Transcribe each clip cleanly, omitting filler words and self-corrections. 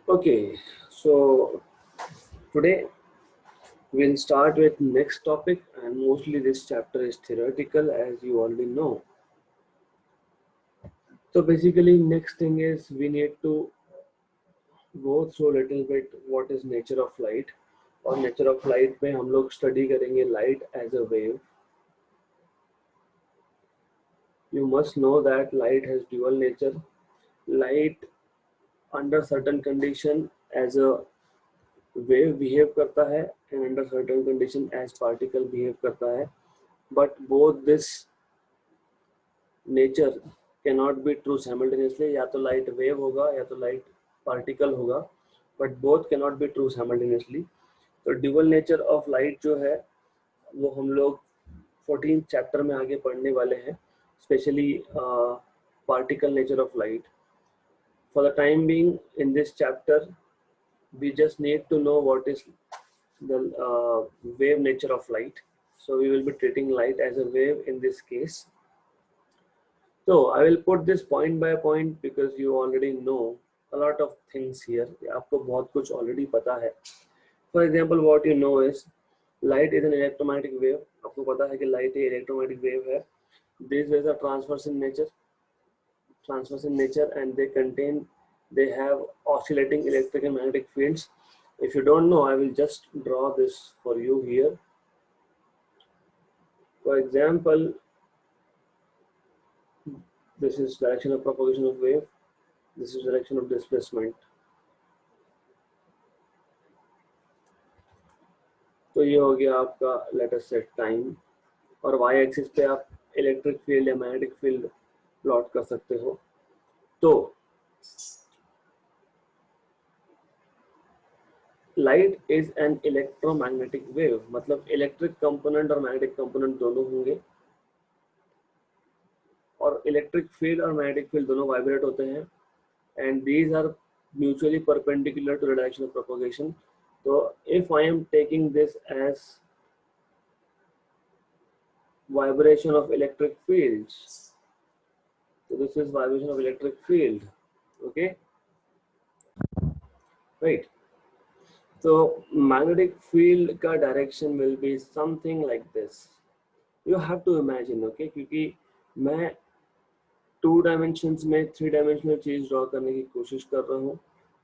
Okay, so today we'll start with next topic, and mostly this chapter is theoretical, as you already know. So basically next thing is we need to go through a little bit what is nature of light. और nature of light में हम लोग study करेंगे light as a wave. You must know that light has dual nature. Light under certain condition as a wave behave करता है, and under certain condition as particle behave करता है. But both this nature cannot be true simultaneously. या तो light wave होगा या तो light particle होगा, but both cannot be true simultaneously. तो dual nature of light जो है वो हम लोग 14th चैप्टर में आगे पढ़ने वाले हैं, specially particle nature of light. For the time being in this chapter we just need to know what is the wave nature of light. So we will be treating light as a wave in this case. So I will put this point by point because you already know a lot of things here. आपको बहुत कुछ already पता है. For example, what you know is light is an electromagnetic wave. आपको पता है कि light एक electromagnetic wave है. These waves are transverse in nature, and they have oscillating electric and magnetic fields. If you don't know, I will just draw this for you here. For example, this is direction of propagation of wave. This is direction of displacement. तो ये हो गया आपका latest set time, और y axis पे आप electric field या magnetic field plot कर सकते हो. तो light is an electromagnetic wave, मतलब इलेक्ट्रिक कंपोनेंट और मैग्नेटिक कंपोनेंट दोनों होंगे, और इलेक्ट्रिक फील्ड और मैग्नेटिक फील्ड दोनों वाइब्रेट होते हैं, and these are mutually perpendicular to the direction of propagation. तो if I am taking this as vibration of electric fields, so this is vibration of electric field. Okay, right. So magnetic field का direction will be something like this. You have to imagine, okay, क्योंकि मैं 2 dimensions में 3 dimensional चीज draw करने की कोशिश कर रहा हूँ,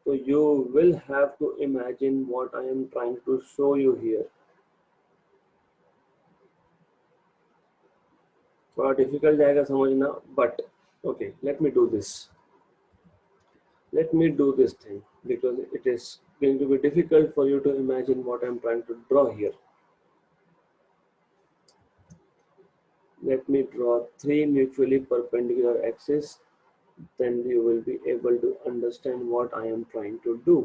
तो you will have to imagine what I am trying to show you here. थोड़ा डिफिकल्ट जाएगा समझना, but okay, let me do this thing because it is going to be difficult for you to imagine what I'm trying to draw here. Let me draw 3 mutually perpendicular axes, then you will be able to understand what I am trying to do.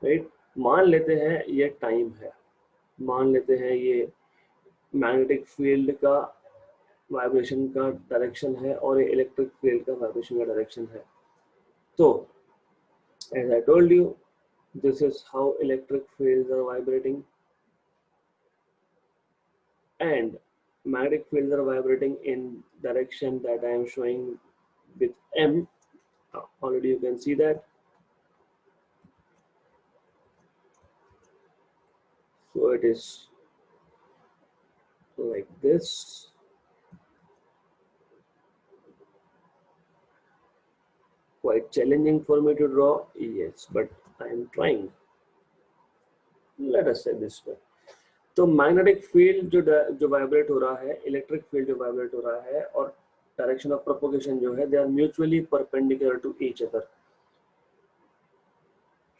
Right? मान लेते हैं ये time है, मान लेते हैं ये magnetic field का वाइब्रेशन का डायरेक्शन है और ये इलेक्ट्रिक फील्ड का वाइब्रेशन का डायरेक्शन है. तो as I told you, this is how electric fields are vibrating, and magnetic fields are vibrating in direction that I am showing with M. Already you can see that. So it is like this. Quite challenging for me to draw, yes, but I am trying. Let us say this way. तो magnetic field जो vibrate हो रहा है, electric field जो vibrate हो रहा है, और डायरेक्शन ऑफ प्रोपगेशन जो है, they are mutually perpendicular to each other.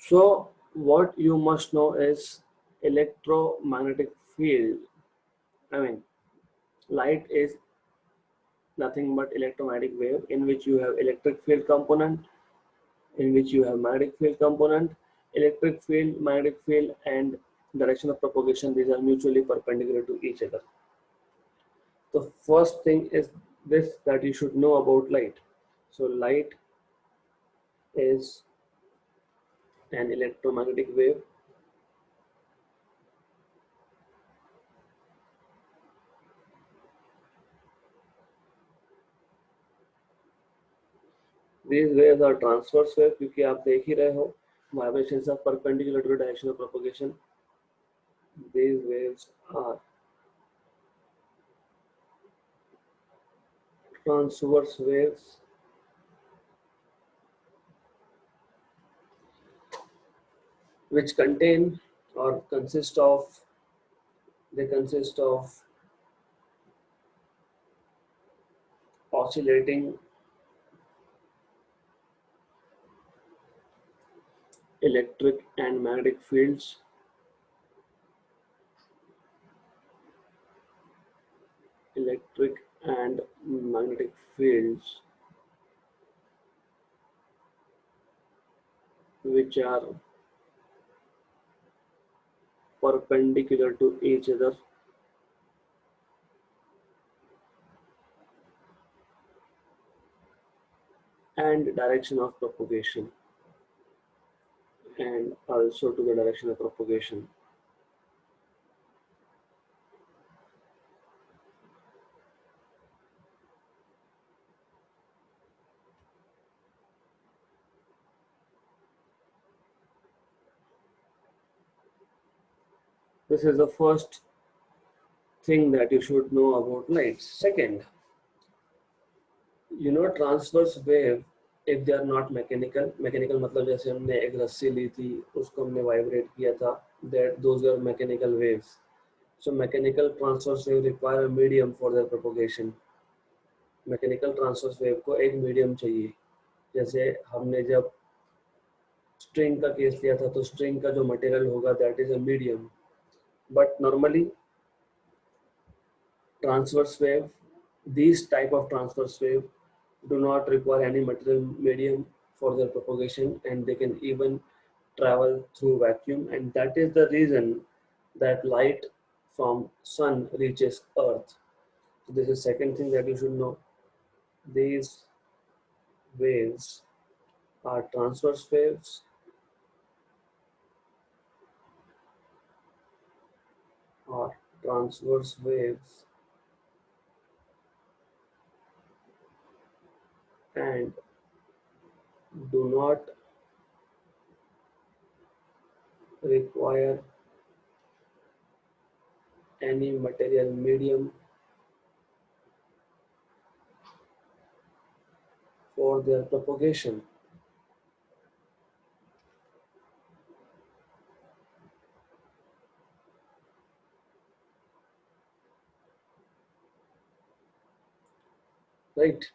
So what you must know is electromagnetic field. I mean, light is nothing but electromagnetic wave in which you have electric field component, in which you have magnetic field component. Electric field, magnetic field, and direction of propagation, these are mutually perpendicular to each other. The first thing is this, that you should know about light. So light is an electromagnetic wave These waves are transverse wave क्योंकि आप देख ही रहे हो vibrations are perpendicular to the direction of propagation. These waves are transverse waves which contain or consist of oscillating electric and magnetic fields which are perpendicular to each other and direction of propagation and also to the direction of propagation. This is the first thing that you should know about lights. Second, transverse wave if they are not mechanical मतलब जैसे हमने एक रस्सी ली थी उसको हमने vibrate किया था, that those are mechanical waves. So mechanical transverse wave require a medium for their propagation. Mechanical transverse wave को एक मीडियम चाहिए. जैसे हमने जब स्ट्रिंग का केस लिया था तो स्ट्रिंग का जो मटेरियल होगा that is a medium, but normally transverse wave, these type of transverse wave do not require any material medium for their propagation and they can even travel through vacuum, and that is the reason that light from sun reaches earth. So this is second thing that you should know. These waves are transverse waves or transverse waves and do not require any material medium for their propagation. Right?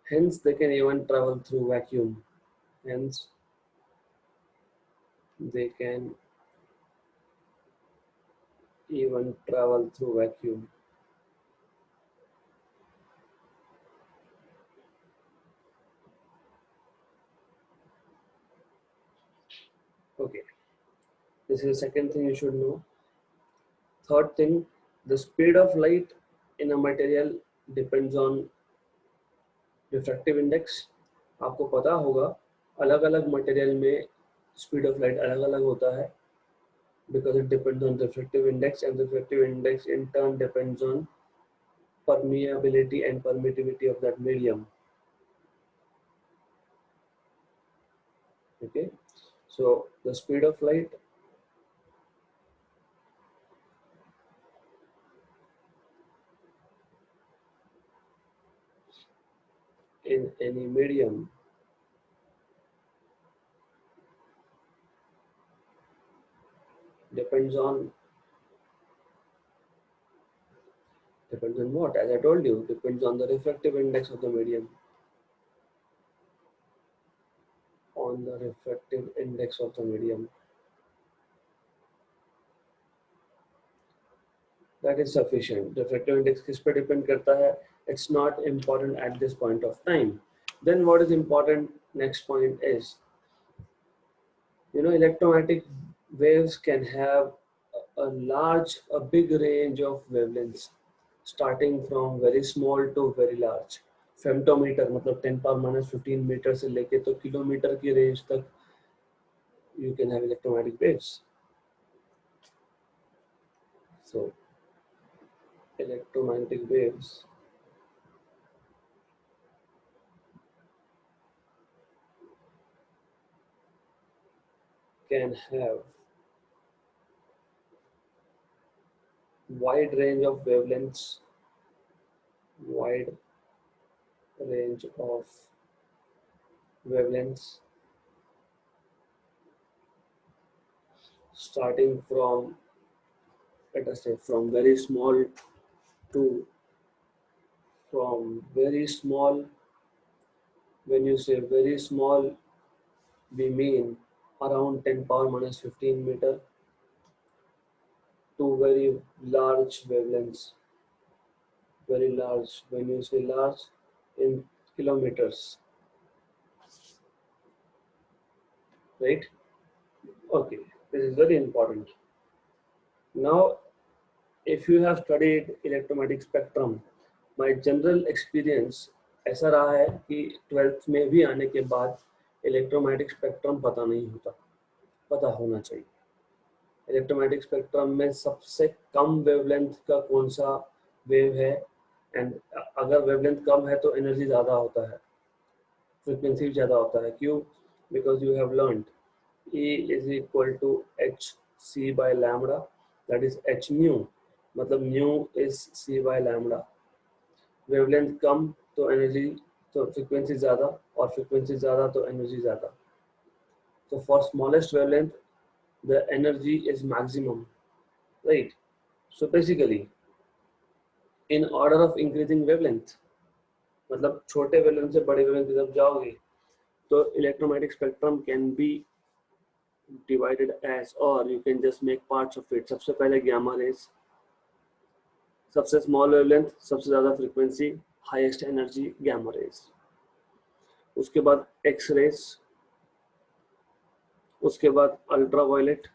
Hence, they can even travel through vacuum. Hence, they can even travel through vacuum. Okay, this is the second thing you should know. Third thing, the speed of light in a material depends on refractive index. आपको पता होगा अलग अलग material में speed of light अलग अलग होता है because it depends on refractive index, and the refractive index in turn depends on permeability and permittivity of that medium. Okay, so the speed of light in any medium depends on what? As I told you, depends on the refractive index of the medium. On the refractive index of the medium. That is sufficient. Refractive index किस पे depend करता है? It's not important at this point of time. Then what is important? Next point is, electromagnetic waves can have a big range of wavelengths, starting from very small to very large. फेम्टोमीटर मतलब 10⁻⁻15 metre से लेके तो kilometre की range तक you can have electromagnetic waves. So electromagnetic waves can have wide range of wavelengths, wide range of wavelengths starting from, let us say, from very small to, from very small. When you say very small, we mean around 10 power minus 15 meter to very large wavelengths. Very large. When you say large, in kilometers, right? Okay, this is very important. Now, if you have studied electromagnetic spectrum, my general experience ऐसा रहा है कि 12th में भी आने के बाद electromagnetic spectrum पता नहीं होता, पता होना चाहिए। इलेक्ट्रोमैग्नेटिक स्पेक्ट्रम में सबसे कम वेवलेंथ का कौन सा वेव है, एंड अगर वेवलेंथ कम है तो एनर्जी ज़्यादा होता है, फ्रीक्वेंसी ज़्यादा होता है। क्यों? Because you have learned E is equal to hc by lambda, that is h mu, मतलब mu is c by lambda। Wavelength कम तो एनर्जी, तो फ्रीक्वेंसी ज़्यादा, और फ्रीक्वेंसी ज़्यादा तो एनर्जी ज़्यादा। तो for smallest wavelength the energy is maximum, right? So basically in order of increasing wavelength, मतलब छोटे वेवलेंथ से बड़े वेवलेंथ की तरफ जाओगे तो electromagnetic spectrum can be divided as, or you can just make parts of it। सबसे पहले gamma rays, सबसे स्मॉल वेवलेंथ, सबसे ज़्यादा frequency, highest energy, gamma rays। उसके बाद एक्स रेज, उसके बाद अल्ट्रावायलेट,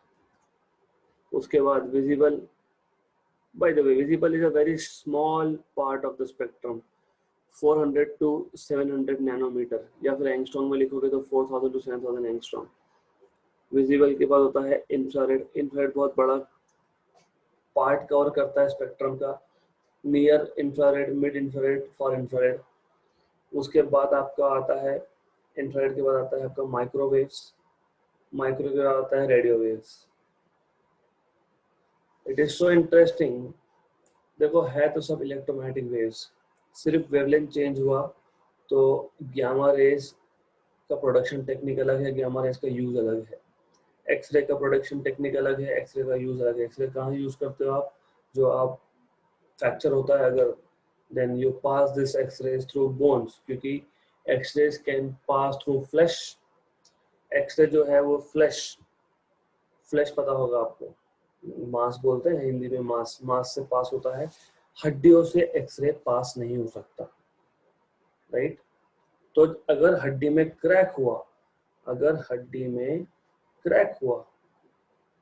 उसके बाद visible. By the way, visible is a very small part of the spectrum, 400 to 700 nanometre, या फिर एंगस्ट्रॉम में लिखोगे तो 4000 to 7000 एंगस्ट्रॉम। विजिबल के बाद होता है इंफ्रारेड। इंफ्रारेड बहुत बड़ा पार्ट कवर करता है स्पेक्ट्रम का, near infrared, mid infrared, for infrared. उसके बाद आपका आता है, इंफ्रारेड के बाद आता है आपका माइक्रोवेव्स, माइक्रो के बाद आता है radio waves. It is so interesting. देखो है तो सब इलेक्ट्रोमैग्नेटिक वेव्स, सिर्फ वेवलेंथ चेंज हुआ तो गामा रेज का प्रोडक्शन टेक्निक अलग है, गामा रेज का यूज अलग है। एक्सरे का प्रोडक्शन टेक्निक अलग है, एक्सरे का यूज अलग है। एक्सरे कहाँ यूज करते हो आप? जो आप फ्रैक्चर होता है अगर, then you pass this X-rays through bones, क्योंकि X-rays can pass through flesh. X-ray जो है वो फ्लैश, फ्लैश पता होगा आपको, मांस बोलते हैं हिंदी में, मांस, मांस से पास होता है, हड्डियों से एक्सरे पास नहीं हो सकता, राइट? तो अगर हड्डी में क्रैक हुआ, अगर हड्डी में क्रैक हुआ,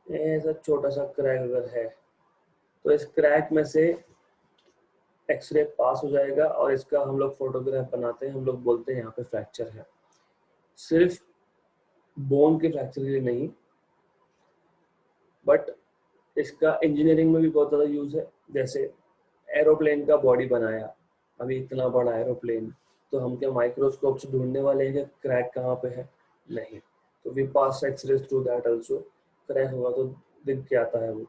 ऐसा छोटा सा क्रैक अगर है, तो इस क्रैक में से एक्सरे पास हो जाएगा और इसका हम लोग फोटोग्राफ बनाते हैं, हम लोग बोलते हैं यहाँ पे फ्रैक्चर है। सिर्फ बोन के फ्रैक्चर के लिए नहीं, बट इसका इंजीनियरिंग में भी बहुत ज़्यादा यूज है। जैसे एरोप्लेन का बॉडी बनाया, अभी इतना बड़ा एरोप्लेन, तो हम क्या माइक्रोस्कोप से ढूंढने वाले हैं कि क्रैक कहाँ पे है? नहीं। तो we pass X-rays through that also, crack होगा तो दिख के आता है वो।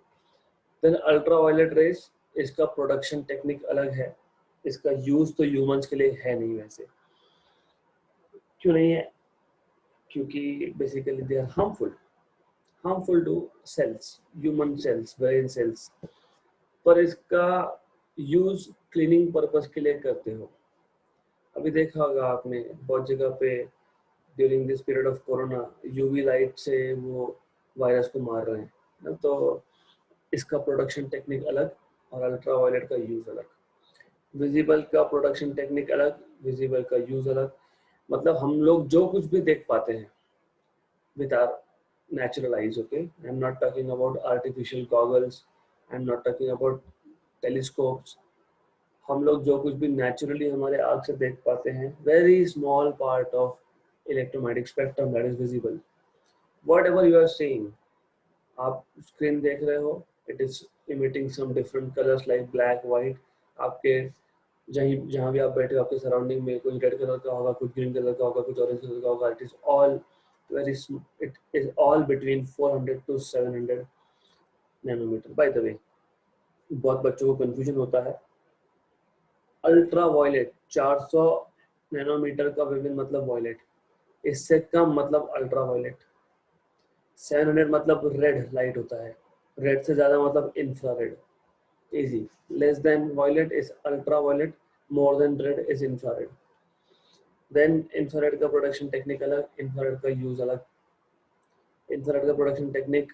देन अल्ट्रावायलेट रेज, इसका प्रोडक्शन टेक्निक अलग है, इसका यूज तो ह्यूमंस के लिए है नहीं। वैसे क्यों नहीं है? क्योंकि basically they are harmful to cells, human cells, brain cells. पर इसका यूज क्लीनिंग पर्पस के लिए करते हो। अभी देखा होगा आपने बहुत जगह पे during this period of corona, UV light से वो वायरस को मार रहे हैं ना, तो इसका प्रोडक्शन टेक्निक अलग और अल्ट्रावायलेट का यूज अलग। विजिबल का प्रोडक्शन टेक्निक अलग, विजिबल का यूज अलग। मतलब हम लोग जो कुछ भी देख पाते हैं with our natural eyes, okay? I'm not talking about artificial goggles, I'm not talking about telescopes। हम लोग जो कुछ भी नेचुरली हमारे आँख से देख पाते हैं, very small part of electromagnetic spectrum that is visible. Whatever you are seeing, आप स्क्रीन देख रहे हो, it is emitting some different colours like black, white. आपके जहाँ भी आप बैठे हो, आपके सराउंडिंग में कुछ रेड कलर का होगा, कुछ ग्रीन कलर का होगा, कुछ ऑरेंज कलर का होगा। It is all very small. It is all between 400 to 700 nanometre. By the way, बहुत बच्चों को कंफ्यूजन होता है. अल्ट्रा वायलेट 400 नैनोमीटर का वेवलेंथ मतलब वायलेट, इससे कम मतलब अल्ट्रा वायलेट. 700 मतलब रेड लाइट होता है, रेड से ज्यादा मतलब infrared. Easy. Less than violet is ultraviolet, more than red is infrared. Then infrared का प्रोडक्शन टेक्निक अलग, इंफ्रारेड का यूज अलग. इंफ्रारेड का production technique,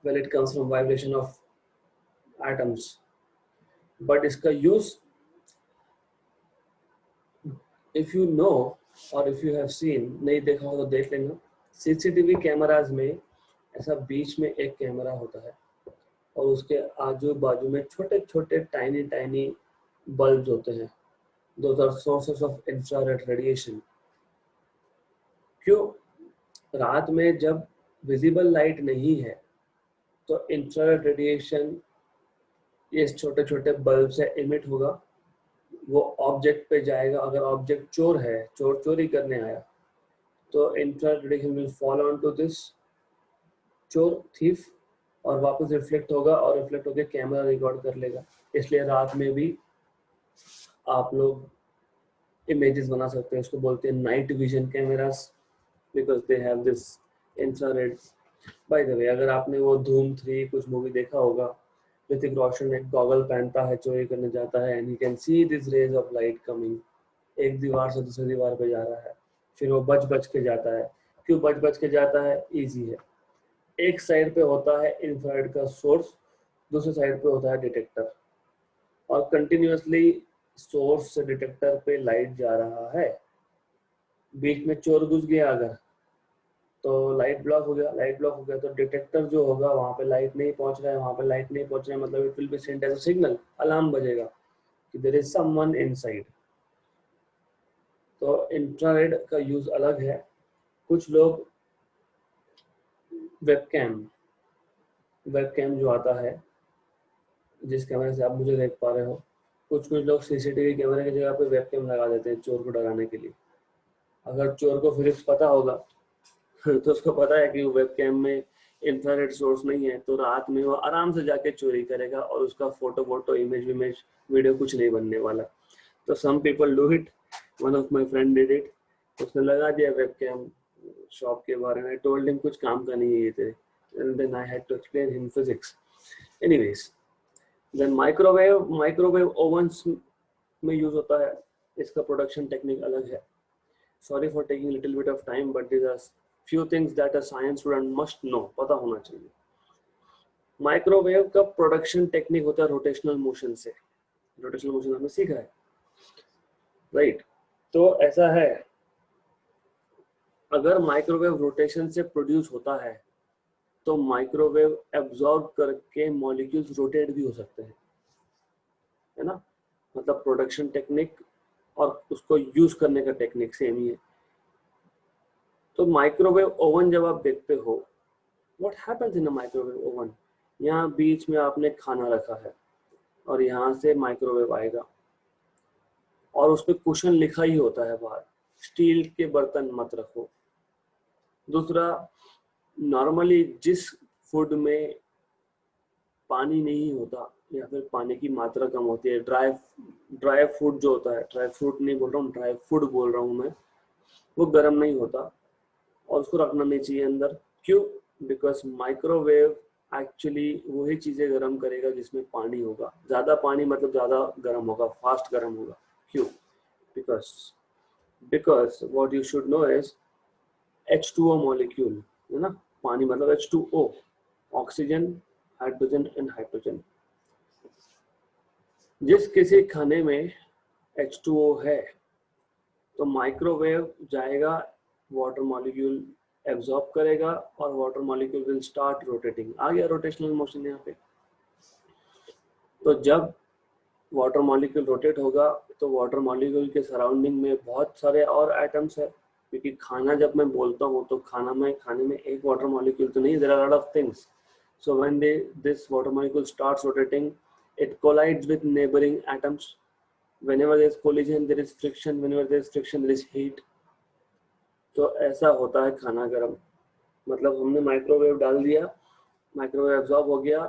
well, it comes from vibration of atoms, but इसका use, if you know or if you have seen, नहीं देखा हो तो देख लेना. सीसीटीवी कैमराज में ऐसा बीच में एक कैमरा होता है और उसके आजू बाजू में छोटे छोटे टाइनी टाइनी बल्ब्स होते हैं. Those are sources of infrared radiation. क्यों? रात में जब विजिबल लाइट नहीं है तो इंफ्रारेड रेडिएशन इस छोटे छोटे बल्ब से इमिट होगा, वो ऑब्जेक्ट पे जाएगा. अगर ऑब्जेक्ट चोर है, चोर चोरी करने आया, तो infrared radiation will fall on to this चोर, थीफ, और वापस रिफ्लेक्ट होगा और रिफ्लेक्ट होकर कैमरा रिकॉर्ड कर लेगा. इसलिए रात में भी आप लोग इमेजेस बना सकते हैं. उसको बोलते हैं night vision cameras, because they have this infrared. Bye the वे, अगर आपने वो धूम 3 कुछ मूवी देखा होगा, ऋतिक रोशन एक गॉगल पहनता है, चोरी करने जाता है, and he can see this rays of light coming. एक दीवार से दूसरी दीवार पे जा रहा है, फिर वो बच बच के जाता है. क्यों बच बच के जाता है? इजी है. एक साइड पे होता है इंफ्रारेड का सोर्स, दूसरे साइड पे होता है डिटेक्टर, और कंटिन्यूअसली सोर्स से डिटेक्टर पे लाइट जा रहा है. बीच में चोर घुस गया अगर, तो लाइट ब्लॉक हो गया. लाइट ब्लॉक हो गया तो डिटेक्टर जो होगा वहां पे लाइट नहीं पहुंच रहा है, वहां पे लाइट नहीं पहुंच रहा है, मतलब it will be sent as a signal, alarm बजेगा कि देयर इज समवन इनसाइड. तो इंफ्रारेड का यूज अलग है. कुछ लोग वेबकैम जो आता है, जिस कैमरे से आप मुझे देख पा रहे हो, कुछ लोग सीसीटीवी कैमरे की जगह पे वेबकैम लगा देते हैं चोर को डराने के लिए. अगर चोर को फिजिक्स पता होगा तो उसको पता है कि वेबकैम में इंफ्रारेड सोर्स नहीं है, तो रात में वो आराम से जाके चोरी करेगा और उसका फोटो इमेज वीडियो कुछ नहीं बनने वाला. तो some people do it. One of my friend did it. उसने लगा दिया वेबकैम शॉप के बारे में. टोल्ड हिम कुछ काम का नहीं है ये तेरे. And then I had to explain him physics. Anyways, then microwave ovens में यूज होता है. इसका प्रोडक्शन टेक्निक अलग है. Sorry for taking a little bit of time, but these are few things that a science student must know. पता होना चाहिए. Microwave का प्रोडक्शन टेक्निक होता है रोटेशनल मोशन से. रोटेशनल मोशन हमने सीखा है, राइट? तो ऐसा है, अगर माइक्रोवेव रोटेशन से प्रोड्यूस होता है तो माइक्रोवेव एब्जॉर्ब करके मॉलिक्यूल्स रोटेट भी हो सकते हैं, है ना? मतलब प्रोडक्शन टेक्निक और उसको यूज करने का टेक्निक सेम ही है. तो माइक्रोवेव ओवन जब आप देखते हो, what happens in a microwave oven? यहाँ बीच में आपने खाना रखा है और यहाँ से माइक्रोवेव आएगा और उस पर कुशन लिखा ही होता है बाहर, स्टील के बर्तन मत रखो. दूसरा, नॉर्मली जिस फूड में पानी नहीं होता या फिर पानी की मात्रा कम होती है, ड्राई फूड जो होता है, ड्राई फ्रूट नहीं बोल रहा हूँ, ड्राई फूड बोल रहा हूँ मैं, वो गर्म नहीं होता और उसको रखना नहीं चाहिए अंदर. क्यों? बिकॉज माइक्रोवेव एक्चुअली वही चीजें गर्म करेगा जिसमें पानी होगा. ज्यादा पानी मतलब ज्यादा गर्म होगा, फास्ट गर्म होगा. क्यों? Because what you should know is H2O molecule, है ना? पानी मतलब H2O, oxygen, hydrogen and hydrogen. जिस किसी खाने में H2O है तो माइक्रोवेव जाएगा, वाटर मॉलिक्यूल एब्जॉर्ब करेगा और water molecule will start rotating. आ गया रोटेशनल मोशन यहाँ पे. तो जब वाटर मॉलिक्यूल रोटेट होगा तो वाटर मॉलिक्यूल के सराउंडिंग में बहुत सारे और एटम्स है, क्योंकि खाना जब मैं बोलता हूँ तो खाने में एक वाटर मॉलिक्यूल तो नहीं, there are lot of things. So when this water molecule starts rotating, it collides with neighboring atoms. Whenever there is collision, there is friction. Whenever there is friction, there is heat. तो ऐसा होता है खाना गर्म, मतलब हमने microwave डाल दिया, माइक्रोवेव एब्जॉर्ब हो गया,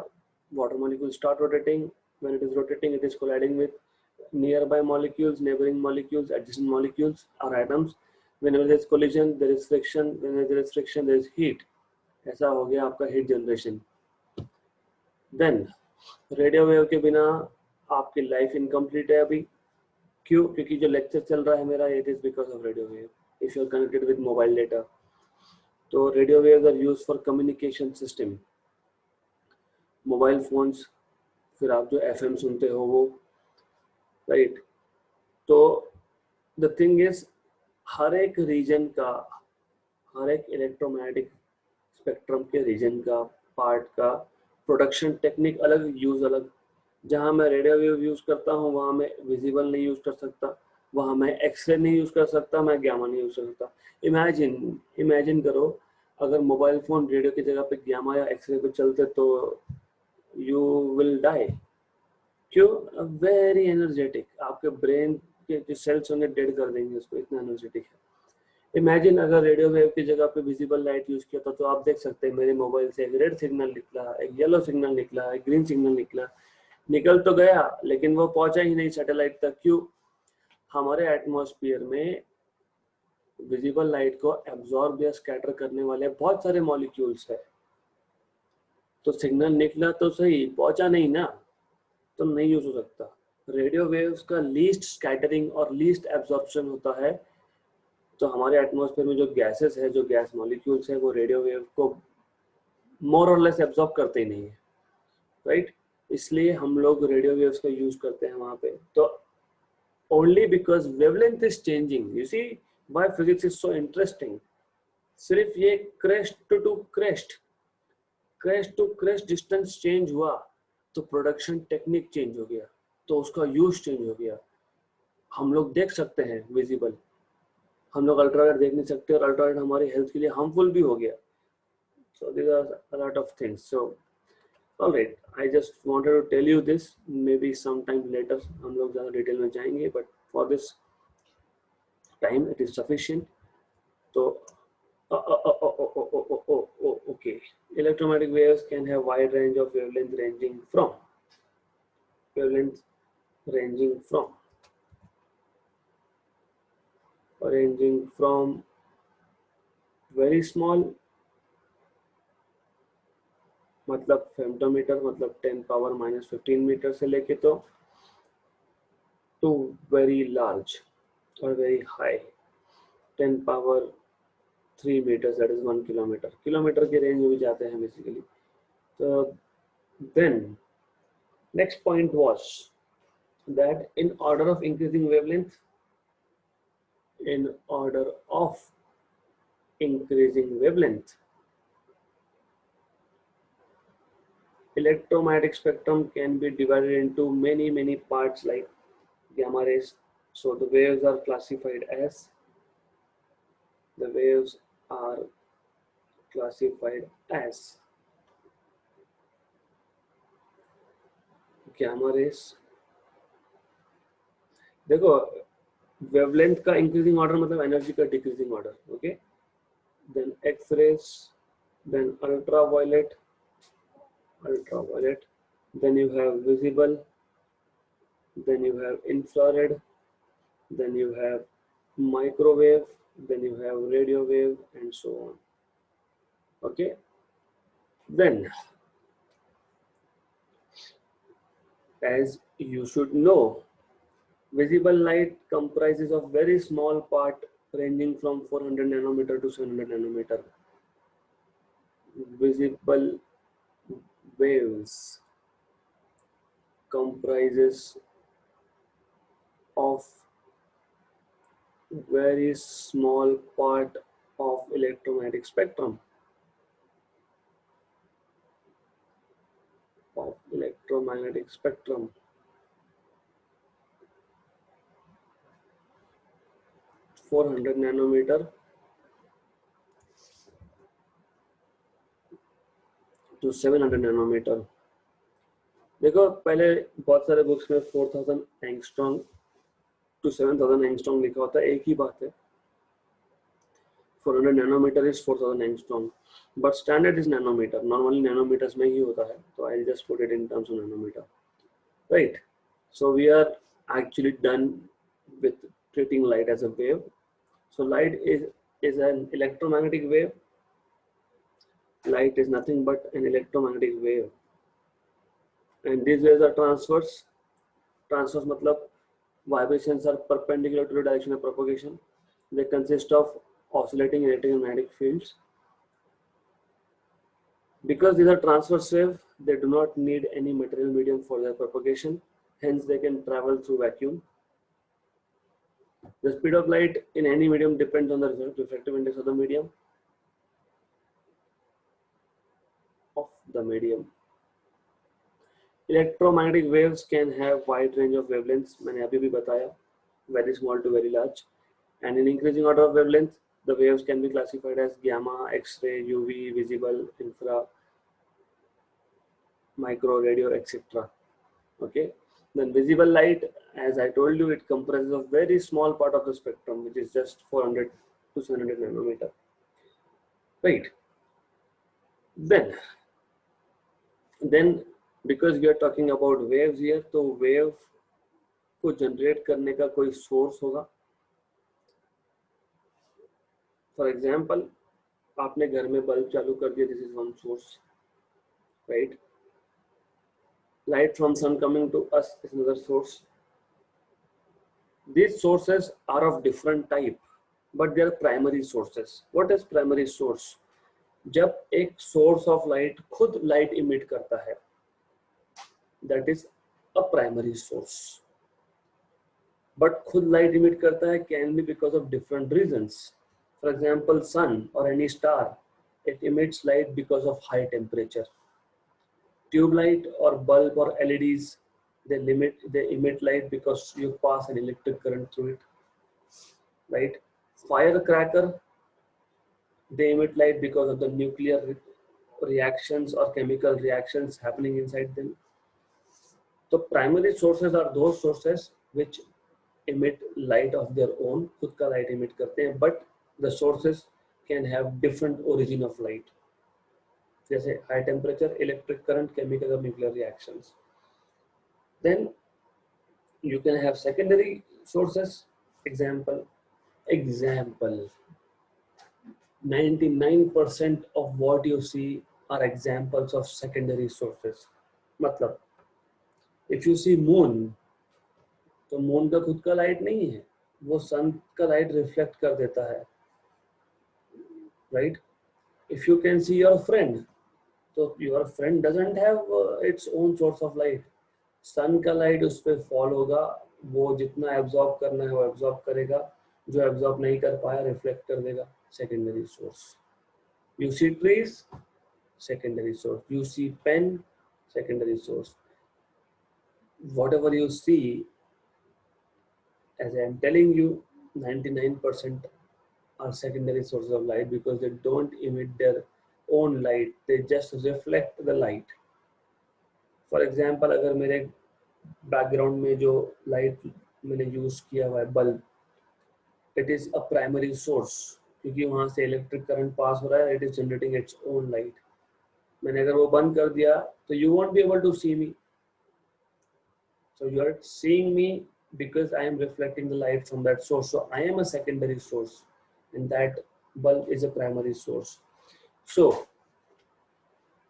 water molecule start rotating, when it is rotating it is colliding with nearby molecules, neighboring molecules, adjacent molecules or atoms. Whenever there is collision there is friction, whenever there is friction there is heat. ऐसा हो गया आपका heat generation. Then radio wave के बिना आपकी life incomplete है अभी। क्यों? क्योंकि जो लेक्चर चल रहा है मेरा it is because of radio wave. If you are connected with mobile data, तो radio waves are used for communication system, mobile phones, फिर आप जो एफएम सुनते हो वो, राइट। तो द थिंग इज हर एक रीजन का, हर एक इलेक्ट्रोमैग्नेटिक स्पेक्ट्रम के रीजन का, पार्ट का प्रोडक्शन टेक्निक अलग, यूज अलग। जहाँ मैं रेडियो वेव यूज करता हूँ वहाँ मैं विजिबल नहीं यूज कर सकता, वहाँ मैं एक्सरे नहीं यूज कर सकता, मैं गामा नहीं यूज कर सकता। इमेजिन करो अगर मोबाइल फोन रेडियो की जगह पे गामा या एक्सरे पे चलते तो यू विल डाई। क्यों? वेरी एनर्जेटिक, आपके ब्रेन के जो सेल्स होंगे डेड कर देंगे उसको, इतना एनर्जेटिक है। इमेजिन अगर रेडियो वेव की जगह पे विजिबल लाइट यूज किया था, तो आप देख सकते हैं मेरे मोबाइल से एक रेड सिग्नल निकला, एक येलो सिग्नल निकला, एक ग्रीन सिग्नल निकला, निकल तो गया लेकिन वो पहुंचा ही नहीं सैटेलाइट तक। क्यों? हमारे एटमॉस्फेयर में विजिबल लाइट को एब्जॉर्ब या स्कैटर करने वाले बहुत सारे मॉलिक्यूल्स है, तो सिग्नल निकला तो सही, पहुंचा नहीं ना, तो नहीं यूज हो सकता। रेडियो वेव्स का लीस्ट स्कैटरिंग और लीस्ट एब्जॉर्प्शन होता है, तो हमारे एटमॉस्फेयर में जो गैसेस है, जो गैस मॉलिक्यूल्स है, वो रेडियो वेव को मोर और लेस एब्जॉर्ब करते ही नहीं है, राइट। इसलिए हम लोग रेडियो वेव्स का यूज करते हैं वहां पे। तो only because wavelength is changing, you see why physics is so interesting. सिर्फ ये crest to crest distance change हुआ तो प्रोडक्शन टेक्निक चेंज हो गया, तो उसका यूज चेंज हो गया। हम लोग देख सकते हैं विजिबल, हम लोग अल्ट्रावायलेट देख नहीं सकते, और अल्ट्रावायलेट हमारी हेल्थ के लिए हार्मफुल भी हो गया। So these are a lot of things. So all right, I just wanted to tell you this. Maybe sometime later हम लोग ज़्यादा डिटेल में जाएंगे, but for this time it is sufficient. तो okay, electromagnetic waves can have wide range of wavelength ranging from very small, मतलब फेम्टोमीटर, मतलब 10⁻⁻15 metre से लेके तो वेरी लार्ज और very high 10⁻³ metre, that is 1 kilometre. Kilometre के रेंज में भी जाते हैं बेसिकली। तो then next point was that in order of increasing wavelength, electromagnetic spectrum can be divided into many parts like gamma rays. So the waves are classified as gamma rays। देखो wavelength का increasing order मतलब energy का decreasing order, okay. Then X rays, then ultraviolet, then you have visible, then you have infrared, then you have microwave, then you have radio wave, and so on, okay। Then as you should know, visible light comprises of very small part ranging from 400 nanometer to 700 nanometer. Visible waves comprises of very small part of electromagnetic spectrum. 400 nanometre to 700 nanometre. देखो पहले बहुत सारे books में 4000 angstrom to 7000 angstrom लिखा होता है, एक ही बात है। 400 nanometer is 4000 angstrom, but standard is nanometer. Normally nanometers में ही होता है, so I'll just put it in terms of nanometer, right? So we are actually done with treating light as a wave. So light is an electromagnetic wave. Light is nothing but an electromagnetic wave, and these waves are transverse. Transverse मतलब vibrations are perpendicular to the direction of propagation. They consist of oscillating electric and magnetic fields. Because these are transverse waves, they do not need any material medium for their propagation. Hence, they can travel through vacuum. The speed of light in any medium depends on the refractive index of the medium. Electromagnetic waves can have wide range of wavelengths. मैंने अभी भी बताया, very small to very large, and in increasing order of wavelength, the waves can be classified as gamma, X-ray, UV, visible, infra, micro, radio, etc. Okay. Then visible light, as I told you, it comprises a very small part of the spectrum, which is just 400 to 700 nanometer. Right. Then because we are talking about waves here, तो wave को generate करने का कोई source होगा. For example, आपने घर में bulb चालू कर दिया, this is one source, right? Light from sun coming to us is another source. These sources are of different type, but they are primary sources. What is primary source? जब एक source of light खुद light emit करता है, that is a primary source. But खुद light emit करता है can be because of different reasons. For example, sun or any star, it emits light because of high temperature. Tube light or bulb or LEDs, they emit light because you pass an electric current through it, right? Firecracker, they emit light because of the nuclear reactions or chemical reactions happening inside them. So primary sources are those sources which emit light of their own, खुद का light emit करते हैं, but the sources can have different origin of light. जैसे high temperature, electric current, chemical or nuclear reactions. Then you can have secondary sources. Example, 99% of what you see are examples of secondary sources. मतलब if you see moon, तो moon का खुद का light नहीं है, वो sun का light reflect कर देता है, right? If you can see your friend, so your friend doesn't have its own source of light. Sun का light उस पे fall होगा, वो जितना absorb करना है वो absorb करेगा, जो absorb नहीं कर पाया reflect कर देगा. Secondary source. You see trees, secondary source. You see pen, secondary source. Whatever you see, as I am telling you, 99% are secondary sources of light because they don't emit their own light, they just reflect the light. For example, अगर मेरे background में जो light मैंने use किया हुआ है bulb, it is a primary source क्योंकि वहाँ से electric current pass हो रहा है, it is generating its own light. मैंने अगर वो बंद कर दिया तो you won't be able to see me. So you are seeing me because I am reflecting the light from that source. So I am a secondary source and that bulb is a primary source. So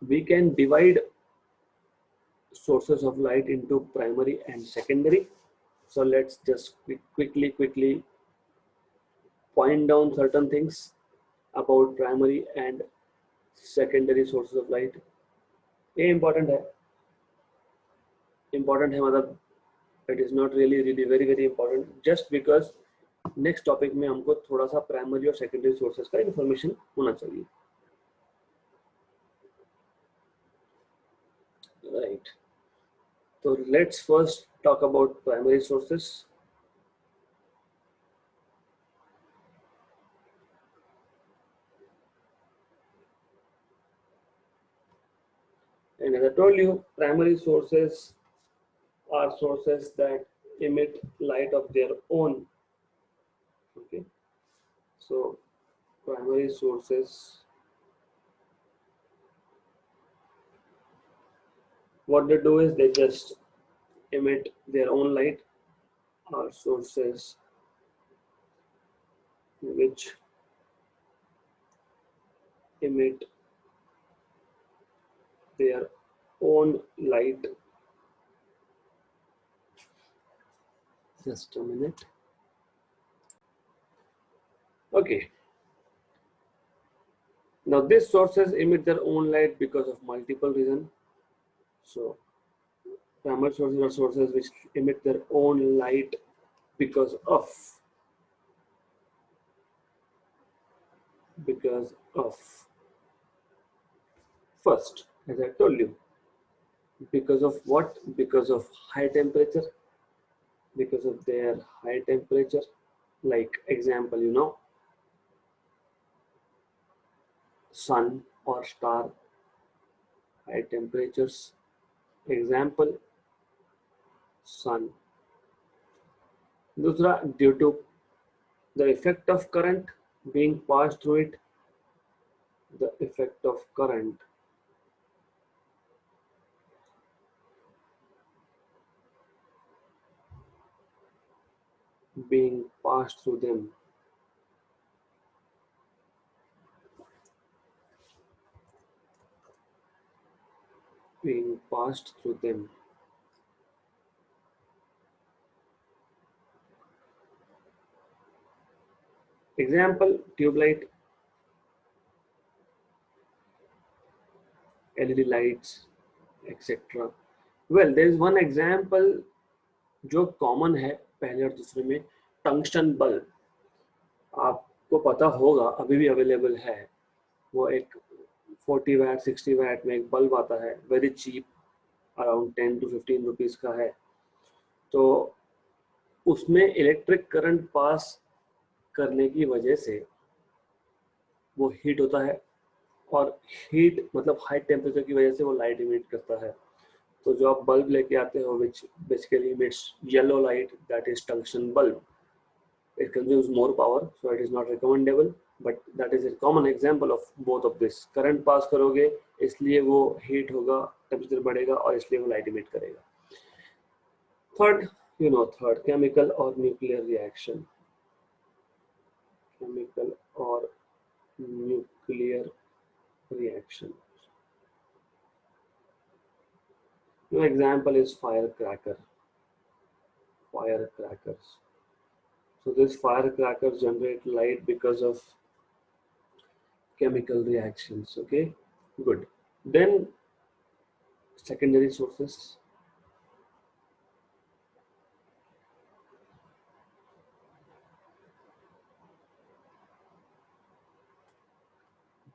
we can divide sources of light into primary and secondary. So let's just quickly point down certain things about primary and secondary sources of light. ये important है मतलब it is not really very important, just because next topic में हमको थोड़ा सा primary और secondary sources का information होना चाहिए, right? So let's first talk about primary sources. And as I told you, primary sources are sources that emit light of their own. Okay, so primary sources, what they do is they just emit their own light, or sources which emit their own light. Just a minute. Okay. Now these sources emit their own light because of multiple reasons. So primary sources are sources which emit their own light because of first, as I told you, because of what? Because of high temperature, because of their high temperature. Like example, sun or star, high temperatures. Example, sun. दूसरा, due to the effect of current being passed through it, the effect of current being passed through them. Being passed through them. Example, tube light, LED lights, etc. Well, there is one example जो common है पहले और दूसरे में, tungsten bulb. आपको पता होगा, अभी भी अवेलेबल है. वो एक 40 वैट 60 वैट में एक बल्ब आता है, very cheap, around 10 to 15 rupees का है. तो उसमें इलेक्ट्रिक करंट पास करने की वजह से वो हीट होता है, और हीट मतलब हाई टेम्परेचर की वजह से वो लाइट इमिट करता है. तो जो आप बल्ब लेके आते हो which basically emits yellow light, that is tungsten bulb. It consumes more power, so it is not recommendable, but that is a common example of both of this. Current pass करोगे इसलिए वो heat होगा, temperature बढ़ेगा और इसलिए वो light emit करेगा. Third, chemical और न्यूक्लियर रिएक्शन. केमिकल और nuclear reaction. Your example is firecracker. Firecrackers. So these firecrackers generate light because of chemical reactions. Okay, good. Then secondary sources.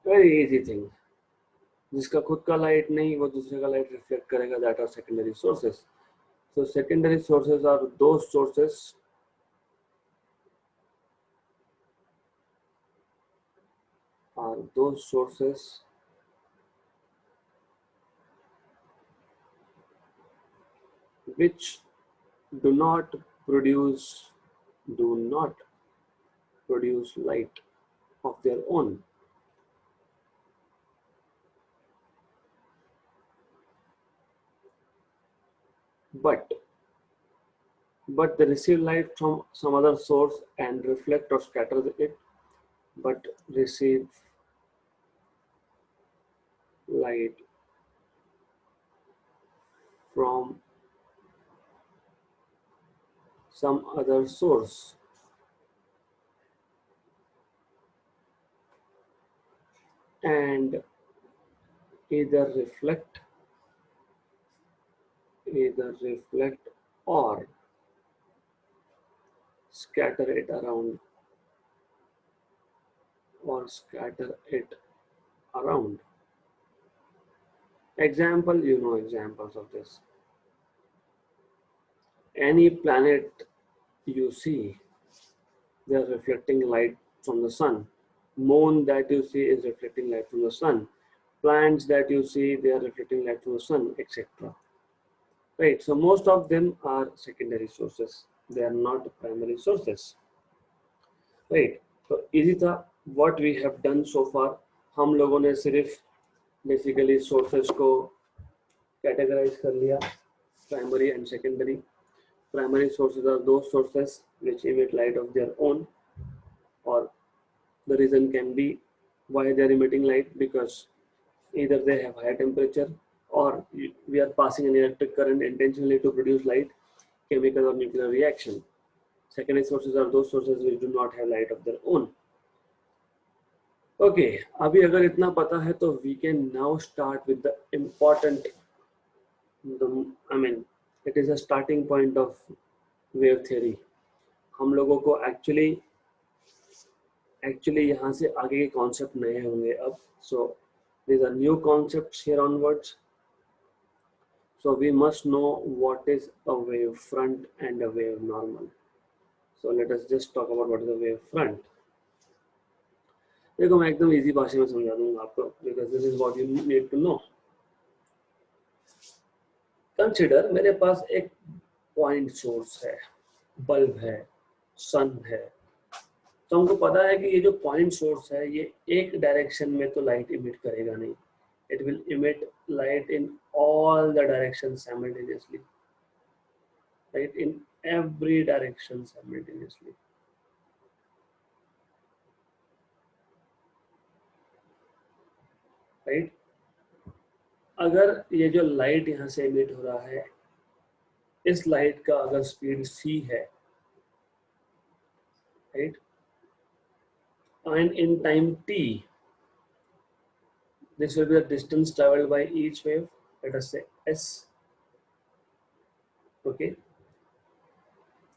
Very easy thing. जिसका खुद का light नहीं, वो दूसरे का लाइट रिफ्लेक्ट करेगा. That are secondary sources. So secondary sources are those sources which do not produce light of their own. But they receive light from some other source and reflect or scatter it, but receive light from some other source. And either reflect or scatter it around. Example, examples of this. Any planet you see, they are reflecting light from the sun. Moon that you see is reflecting light from the sun. Plants that you see, they are reflecting light from the sun, etc. Right, so most of them are secondary sources. They are not primary sources. Right, so easy था. What we have done so far, हम लोगों ने सिर्फ basically sources को categorise कर लिया, primary and secondary. Primary sources are those sources which emit light of their own, or the reason can be why they are emitting light, because either they have high temperature or we are passing an electric current intentionally to produce light, chemical or nuclear reaction. Secondary sources are those sources which do not have light of their own. Okay, अभी अगर इतना पता है तो we can now start with the important, I mean it is a starting point of wave theory. हम लोगों को actually यहाँ से आगे के कॉन्सेप्ट नए होंगे अब. सो these are new concepts here onwards. So we must know what is a wave front and a wave normal. So let us just talk about what is a wave front. देखो मैं एकदम easy भाषा में समझा दूंगा आपको, because this is what you need to know. Consider मेरे पास एक पॉइंट सोर्स है, बल्ब है, सन है. तो हमको पता है कि ये जो पॉइंट सोर्स है ये एक डायरेक्शन में तो लाइट इमिट करेगा नहीं. It will emit light in all the directions simultaneously, right? In every direction simultaneously. Right? अगर ये जो लाइट यहाँ से इमिट हो रहा है, इस लाइट का अगर स्पीड c है, right? And in time t, this will be the distance traveled by each wave. Let us say s. Okay.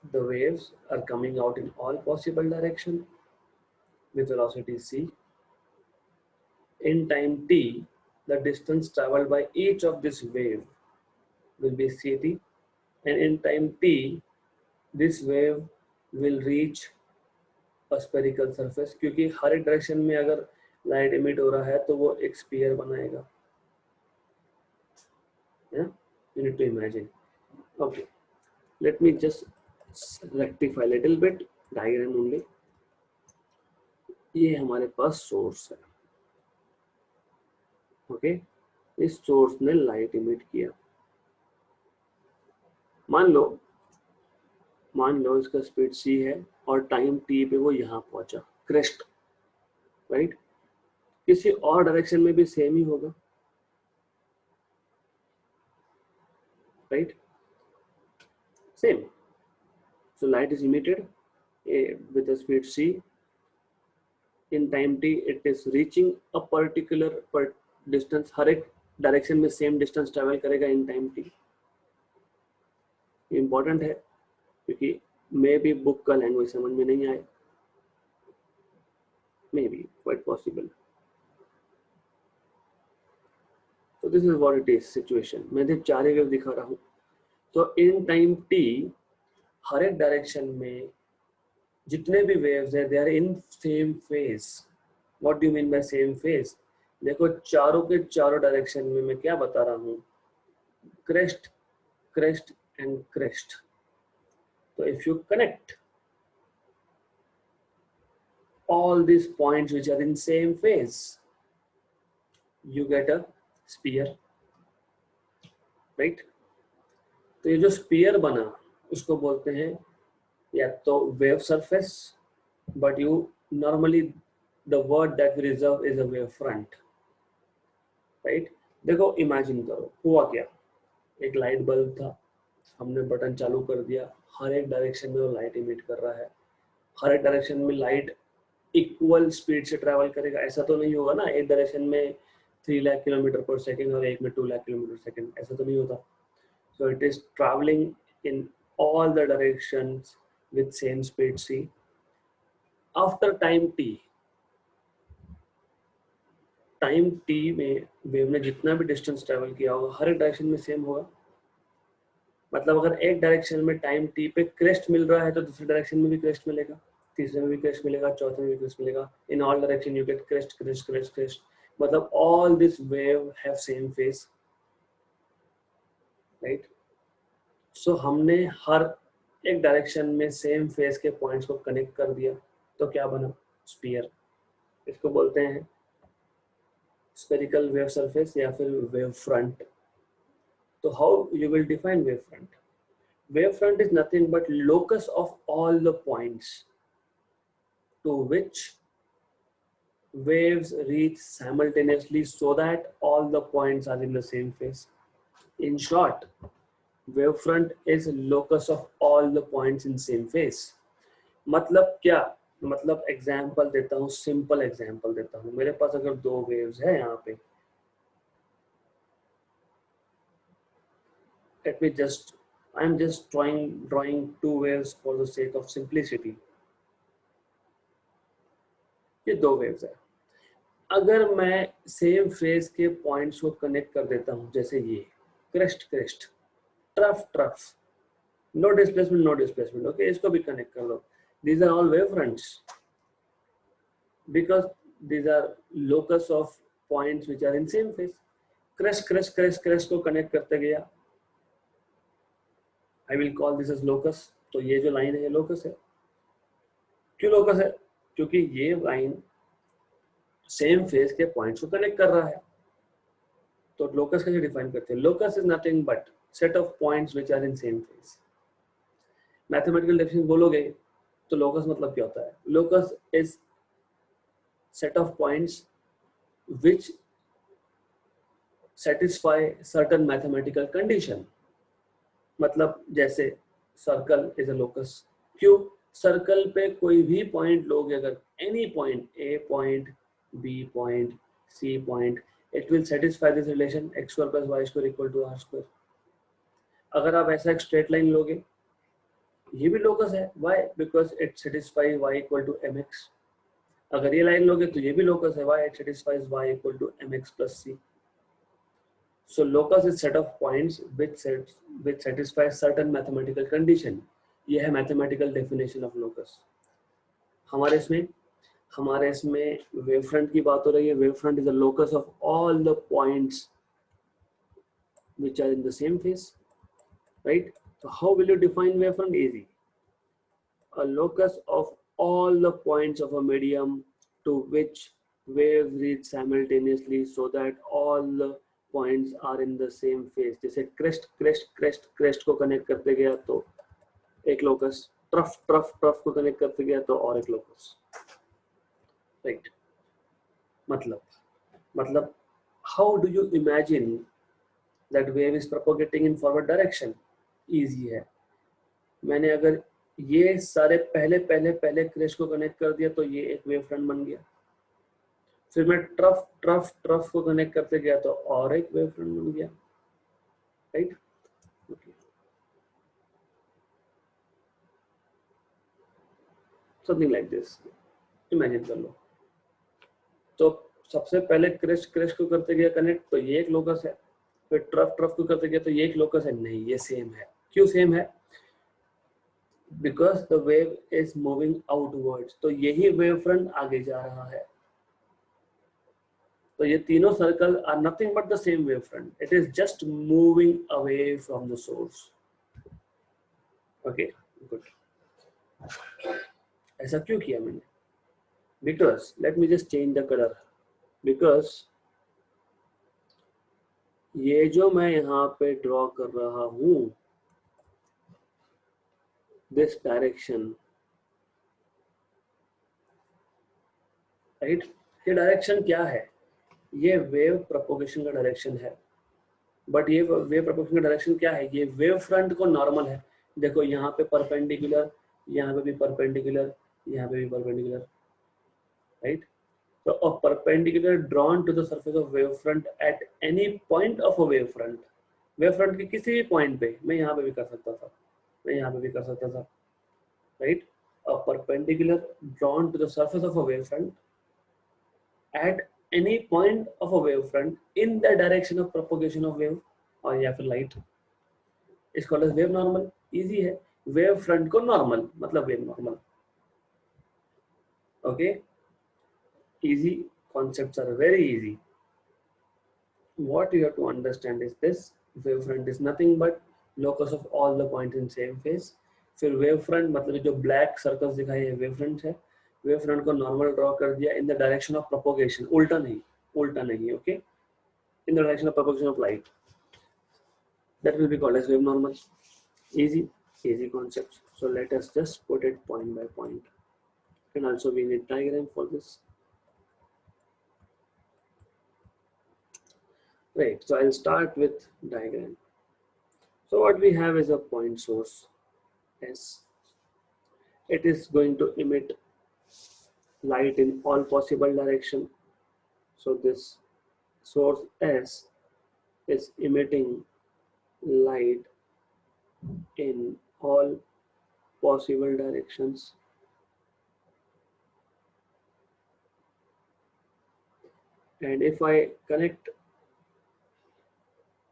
The waves are coming out in all possible directions with velocity c. In time t, the distance traveled by each of this wave will be ct, and in time t, this wave will reach a spherical surface. क्योंकि हर एक direction में अगर light emit हो रहा है तो वो एक स्फीयर बनाएगा. You need to imagine. Okay, let me just rectify little bit diagram only. ये हमारे पास सोर्स है. ओके, इस सोर्स ने लाइट इमिट किया. मान लो इसका स्पीड c है और टाइम t पे वो यहाँ पहुंचा, क्रेस्ट, राइट? किसी और डायरेक्शन में भी सेम ही होगा, right? Same. So light is emitted with a speed c. In time t, it is reaching a particular distance. हर एक डायरेक्शन में सेम डिस्टेंस ट्रेवल करेगा इन टाइम t. इम्पोर्टेंट है क्योंकि मे बी बुक का language समझ में नहीं आए, मे बी क्वाइट पॉसिबल. तो this is what it is situation. मैं सिर्फ 4 वेव दिखा रहा हूँ. तो इन टाइम t हर एक डायरेक्शन में जितने भी वेव्स हैं, they are in same phase. What do you mean by same phase? देखो चारों के चारों डायरेक्शन में मैं क्या बता रहा हूँ, क्रेस्ट, क्रेस्ट एंड क्रेस्ट. तो if you connect all these points which are in same phase, you get a sphere, right? तो ये जो स्पीयर बना उसको बोलते हैं या तो wave surface, but you normally the word that we reserve is a wave front, right? देखो इमेजिन करो हुआ क्या, एक लाइट बल्ब था, हमने बटन चालू कर दिया, हर एक डायरेक्शन में वो लाइट इमिट कर रहा है. हर एक डायरेक्शन में लाइट इक्वल स्पीड से ट्रैवल करेगा, ऐसा तो नहीं होगा ना. एक डायरेक्शन में 3 लाख किलोमीटर पर सेकेंड और एक में 2 लाख किलोमीटर सेकेंड, ऐसा तो नहीं होता. So it is travelling in all the directions with same speed c. After time t में वेव ने जितना भी डिस्टेंस ट्रेवल किया होगा हर एक डायरेक्शन में सेम होगा. मतलब अगर एक डायरेक्शन में टाइम t पे क्रेस्ट मिल रहा है तो दूसरे डायरेक्शन में भी क्रेस्ट मिलेगा, तीसरे में भी क्रेस्ट मिलेगा, चौथे में भी क्रेस्ट मिलेगा. In all direction you get crest crest crest crest. मतलब all this wave have same phase, right? So हमने हर एक डायरेक्शन में सेम फेस के पॉइंट्स को कनेक्ट कर दिया तो क्या बना, स्फीयर. इसको बोलते हैं स्फेरिकल वेव सरफेस या फिर वेव फ्रंट। तो how you will define wave front? Wave front is nothing but locus of all the points to which waves reach simultaneously so that all the points are in the same phase. In short, wave front is locus of all the points in same phase. मतलब क्या? मतलब example देता हूँ, simple example देता हूँ। मेरे पास अगर दो वेव्स है यहाँ पे, let me just I'm just drawing two waves for the sake of simplicity. ये दो वेव्स है। अगर मैं सेम फेज के पॉइंट्स को कनेक्ट कर देता हूं, जैसे ये crest crest, trough trough, no displacement, okay, इसको भी कनेक्ट कर लो। These are all wave fronts because these are locus of points which are in same phase. Crest crest crest crest को कनेक्ट करते गया, I will call this as locus. तो ये जो लाइन है ये लोकस है। क्यों लोकस है? क्योंकि ये लाइन सेम फेज के पॉइंट्स को कनेक्ट कर रहा है। तो लोकस कैसे डिफाइन करते हैं? Locus is nothing but set of points which are in same phase. Mathematical definition बोलोगे तो लोकस मतलब क्या होता है? Locus is set of points which satisfy certain mathematical condition. मतलब जैसे सर्कल इज अ लोकस। क्यों? सर्कल पे कोई भी पॉइंट लोगे, अगर any point, A point, B point, C point, it will satisfy this relation x square plus y square equal to r square. अगर आप ऐसा एक स्ट्रेट लाइन लोगे, ये भी लोकस है। why? Because it satisfies y equal to mx. अगर ये लाइन लोगे तो ये भी लोकस है। why? It satisfies y equal to mx plus c. So locus is set of points which satisfies certain mathematical condition. ये है mathematical definition of locus. हमारे इसमें वेव फ्रंट की बात हो रही है। Wave front is the locus of all the points which are in the same phase, right? तो how will you define wave front? Easy, a locus of all the points of a medium to which waves reach simultaneously so that all the points are in the same phase. जैसे crest crest crest crest को connect करते गया तो एक locus, trough trough trough को connect करते गया तो और एक लोकस, राइट? मतलब how do you imagine that wave is propagating in forward direction? Easy है। मैंने अगर ये सारे पहले पहले पहले क्रेस्ट को कनेक्ट कर दिया तो ये एक वेव फ्रंट बन गया। फिर मैं ट्रफ ट्रफ ट्रफ को कनेक्ट करते गया तो और एक वेव फ्रंट बन गया, right? Something like this, imagine कर लो। तो सबसे पहले क्रेस्ट क्रेस्ट को करते गया कनेक्ट तो ये एक लोकस है, फिर ट्रफ ट्रफ को करते गया तो ये एक लोकस है। नहीं, ये सेम है। क्यों सेम है? Because the wave is moving outwards. तो यही वेव फ्रंट आगे जा रहा है। तो ये तीनों circle are nothing but the same wave front. It is just moving away from the source. Okay, good. ऐसा क्यों किया मैंने? Because let me just change the color. Because ये जो मैं यहाँ पे ड्रॉ कर रहा हूँ, this direction, right? ये डायरेक्शन क्या है? ये वेव प्रोपोगेशन का डायरेक्शन है। बट ये वेव प्रोपोगेशन का डायरेक्शन क्या है? ये वेव फ्रंट को नॉर्मल है। देखो यहाँ पे परपेंडिकुलर, यहाँ पे भी परपेंडिकुलर, यहाँ पे भी perpendicular, right? So a perpendicular drawn to the surface of wavefront at any point of a wavefront. Wavefront के किसी भी point पे, मैं यहाँ पे भी कर सकता था, मैं यहाँ पे भी कर सकता था, right? A perpendicular drawn to the surface of a wavefront at any point of a wavefront in the direction of propagation of wave और या फिर light is called as wave normal. Easy है। Wavefront को normal मतलब wave normal. Okay? Easy concepts are very easy. What you have to understand is this: wavefront is nothing but locus of all the points in same phase. फिर wavefront मतलब जो black circles दिखाई है wavefront है। Wave front को normal draw कर दिया in the direction of propagation, उल्टा नहीं, okay, in the direction of propagation of light, that will be called as wave normal. Easy concept. So let us just put it point by point, and also we need diagram for this. Right, so I'll start with diagram. So what we have is a point source S. It is going to emit light in all possible direction. So this source S is emitting light in all possible directions. And if I connect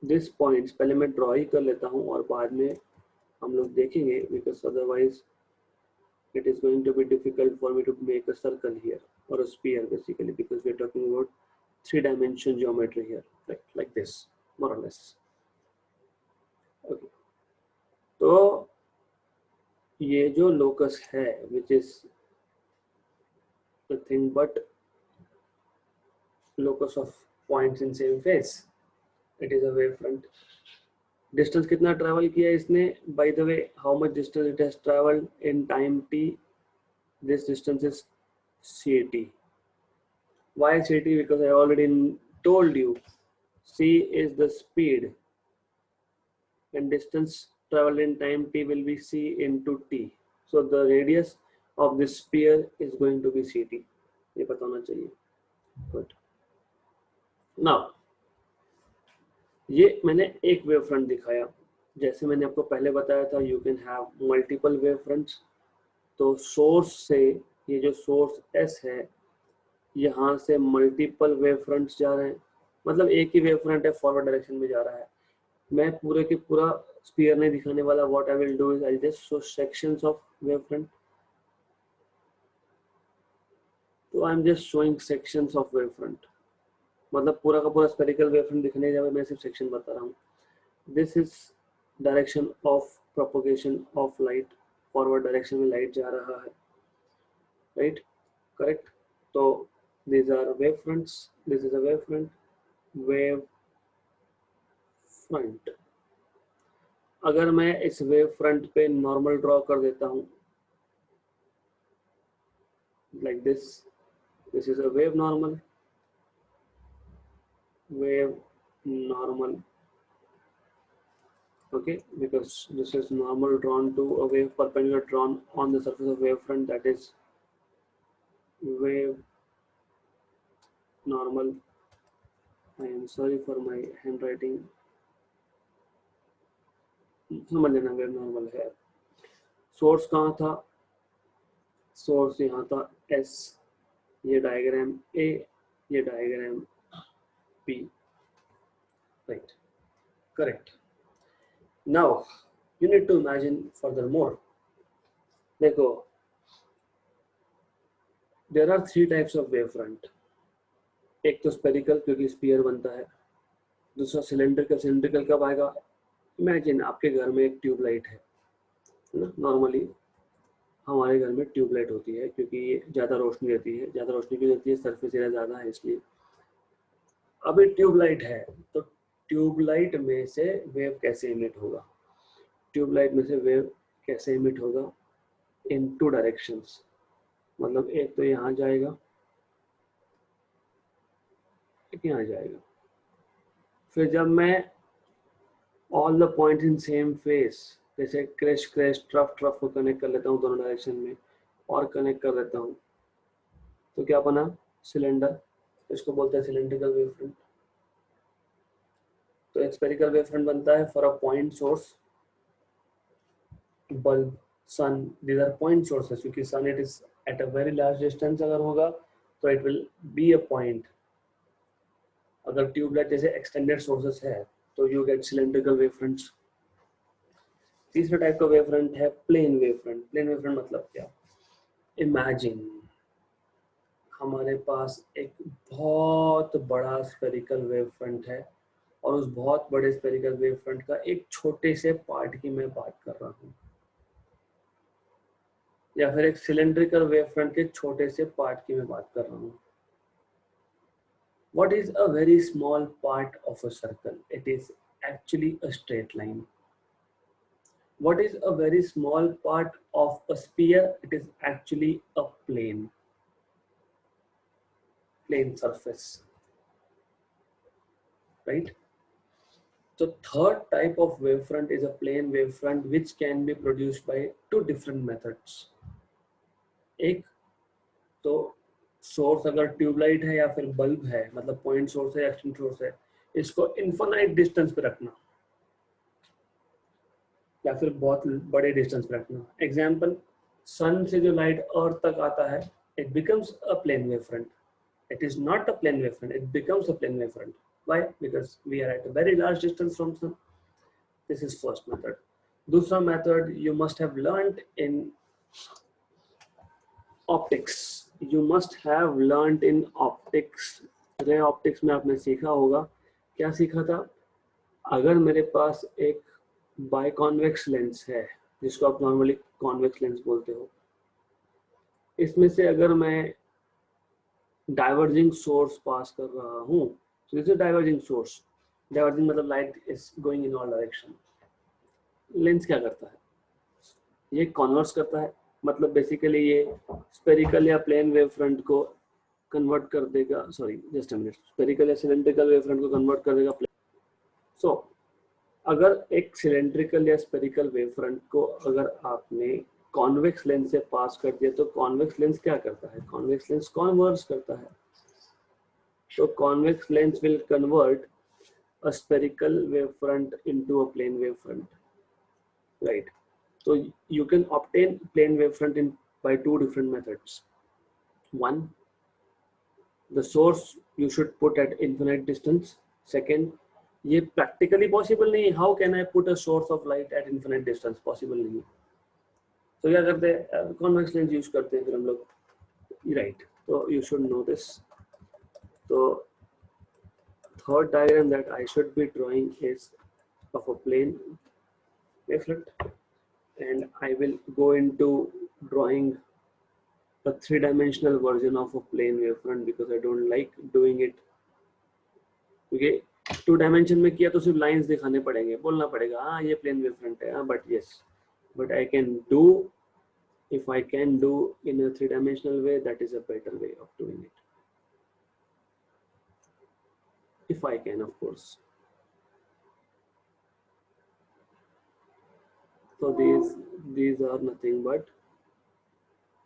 this points, पहले मैं draw ही कर लेता हूँ और बाद में हम लोग देखेंगे, because otherwise it is going to be difficult for me to make a circle here or a sphere basically, because we are talking about 3-dimensional geometry here, like this more or less. Okay, तो ये जो locus है, which is nothing but locus of points in same phase, it is a wavefront. Distance कितना travel किया इसने? By the way, how much distance it has traveled in time t? This distance is ct. Why ct? Because I already told you c is the speed and distance traveled in time t will be c into t. So the radius of this sphere is going to be ct. ये पता होना चाहिए. Good. Now ये मैंने एक wave front दिखाया, जैसे मैंने आपको पहले बताया था you can have multiple wave fronts. तो सोर्स से ये जो सोर्स एस है, यहाँ से मल्टीपल वेव फ्रंट्स जा रहे हैं, मतलब एक ही वेव फ्रंट है, फॉरवर्ड डायरेक्शन में जा रहा है. मैं पूरे के पूरा स्फीयर नहीं दिखाने वाला. What I will do is I just show sections of wave front. तो I am just showing sections of wave front, मतलब पूरा का पूरा स्फेरिकल वेव फ्रंट दिखने जाए, मैं सिर्फ सेक्शन बता रहा हूँ. This is direction of propagation of light, forward direction में लाइट जा रहा है, राइट, करेक्ट. तो these are wave fronts. This is a wave front. Wave front. अगर मैं इस वेव फ्रंट पे नॉर्मल ड्रॉ कर देता हूँ like this, this is a wave normal. Wave normal, okay, because this is normal drawn to a wave perpendicular drawn on the surface of wave front, that is wave normal. I am sorry for my handwriting, समझ लेना wave normal है. Source कहाँ था? Source यहाँ था S, ये diagram A, ये diagram B, right, correct. Now you need to imagine furthermore. देखो, there are 3 types of wave front. एक तो स्पेरिकल, क्योंकि स्फीयर बनता है. दूसरा सिलेंड्रिकल. सिलेंड्रिकल कब आएगा? इमेजिन आपके घर में एक ट्यूबलाइट है ना. नॉर्मली हमारे घर में ट्यूबलाइट होती है क्योंकि ये ज़्यादा रोशनी देती है. ज़्यादा रोशनी क्यों देती है? सरफेस एरिया ज़्यादा है इसलिए. अभी ट्यूबलाइट है तो ट्यूबलाइट में से वेव कैसे इमिट होगा? ट्यूबलाइट में से वेव कैसे इमिट होगा? इन 2 डायरेक्शंस, मतलब एक तो यहाँ जाएगा, एक यहाँ जाएगा. फिर जब मैं all the points in same face, जैसे क्रैश ट्रफ को कनेक्ट कर लेता हूँ दोनों डायरेक्शन में और कनेक्ट कर लेता हूँ, तो क्या बना? सिलेंडर. इसको बोलते हैं सिलेंड्रिकल वेव फ्रंट. तो एक स्फेरिकल वेव फ्रंट बनता है for a point source, bulb, sun. These are point sources, क्योंकि sun it is at a very large distance अगर होगा तो it will be a point. अगर ट्यूबलाइट जैसे एक्सटेंडेड सोर्सेस है तो you get cylindrical wave fronts. तीसरा type का वेव फ्रंट है plane wave front. Plane wave front मतलब क्या? इमेजिन हमारे पास एक बहुत बड़ा स्फेरिकल वेव फ्रंट है और उस बहुत बड़े स्फेरिकल वेव फ्रंट का एक छोटे से पार्ट की मैं बात कर रहा हूँ. या फिर एक सिलेंड्रिकल वेव फ्रंट के छोटे से पार्ट की मैं बात कर रहा हूँ. What is a very small part of a circle? It is actually a straight line. What is a very small part of a sphere? It is actually a plane surface, right? So third type of wavefront is a plane wavefront which can be produced by two different methods. एक तो source अगर tubelight है या फिर bulb है, मतलब point source है, extent source है, इसको इनफाइनाइट डिस्टेंस पे रखना या फिर बहुत बड़े डिस्टेंस पे रखना. एग्जांपल, सन से जो लाइट अर्थ तक आता है, it becomes a plane wave front. It is not a plane wave front, it becomes a plane wave front. Why? Because we are at a very large distance from sun. This is first method. दूसरा method you must have learned in optics. You must have learned in optics. Ray optics में आपने सीखा होगा. क्या सीखा था? अगर मेरे पास एक बाइकॉन्वेक्स लेंस है, जिसको आप नॉर्मली कॉन्वेक्स लेंस बोलते हो, इसमें से अगर मैं डाइवर्जिंग सोर्स पास कर रहा हूँ, so this is diverging source. Diverging मतलब light is going in all direction. Lens क्या करता है? ये कन्वर्ट्स करता है. मतलब बेसिकली ये स्पेरिकल या प्लेन वेव फ्रंट को कन्वर्ट कर देगा. Sorry, just a minute. Spherical या सिलेंड्रिकल वेव फ्रंट को कन्वर्ट कर देगा. सो अगर एक सिलेंड्रिकल या स्पेरिकल वेव फ्रंट को अगर आपने कॉन्वेक्स लेंस से पास कर दिया, तो कॉन्वेक्स लेंस क्या करता है? कॉन्वेक्स लेंस कन्वर्स करता है. तो convex lens will convert a spherical wavefront into a plane wavefront, right? So you can obtain plane wavefront in by two different methods. One, the source you should put at infinite distance. Second, ये practically possible नहीं. How can I put a source of light at infinite distance? Possible नहीं. तो क्या करते हैं? Convex lens use करते हैं फिर हम लोग, right? So you should know this. So third diagram that I should be drawing is of a plane wavefront, and I will go into drawing a three-dimensional version of a plane wavefront because I don't like doing it. क्योंकि to dimension में किया तो सिर्फ lines दिखाने पड़ेंगे, बोलना पड़ेगा हाँ ये प्लेन वेवफ्रंट है, हाँ, but yes, but I can do, if I can do in a three-dimensional way, that is a better way of doing it. If I can, of course. So these are nothing but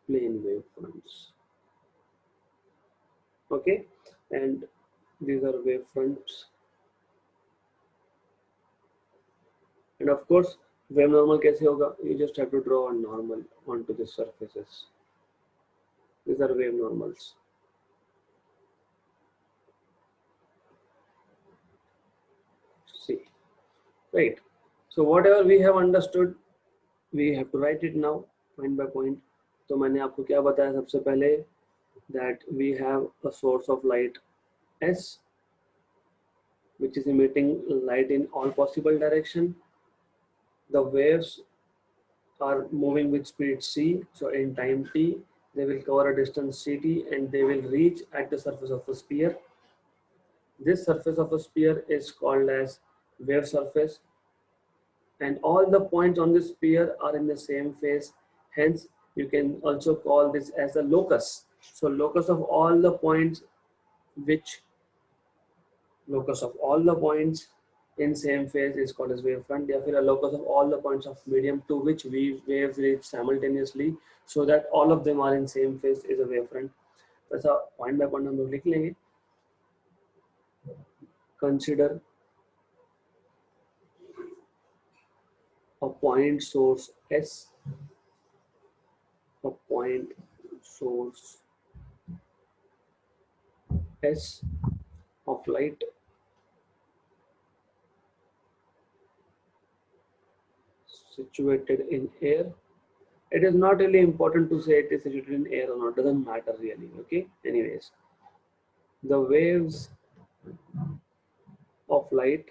plane wavefronts. Okay, and these are wavefronts. And of course, wave normal कैसे होगा? You just have to draw a normal onto the surfaces. These are wave normals. See, right? So whatever we have understood, we have to write it now, point by point. तो मैंने आपको क्या बताया सबसे पहले? That we have a source of light S, which is emitting light in all possible direction. The waves are moving with speed c, so in time t they will cover a distance ct and they will reach at the surface of a sphere. This surface of a sphere is called as wave surface, and all the points on this sphere are in the same phase, hence you can also call this as a locus. So locus of all the points in same phase is called as wavefront, या फिर a locus of all the points of medium to which waves reach simultaneously so that all of them are in same phase is a wavefront. तो ऐसा point by point हम लोग लिख लेंगे. Consider a point source S, a point source S of light situated in air. It is not really important to say it is situated in air or not, doesn't matter really, okay? Anyways, the waves of light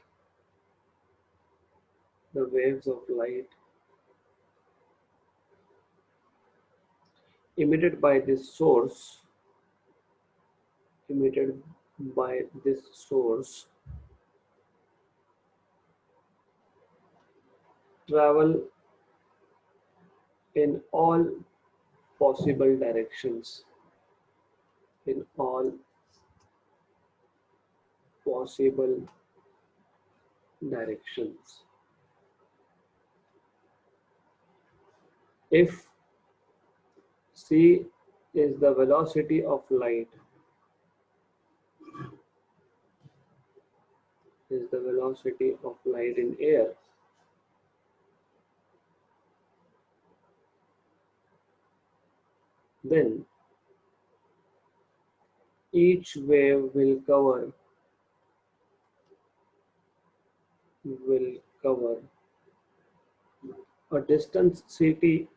emitted by this source, emitted by this source, travel in all possible directions, in all possible directions. If c is the velocity of light, is the velocity of light in air, then each wave will cover a distance ct,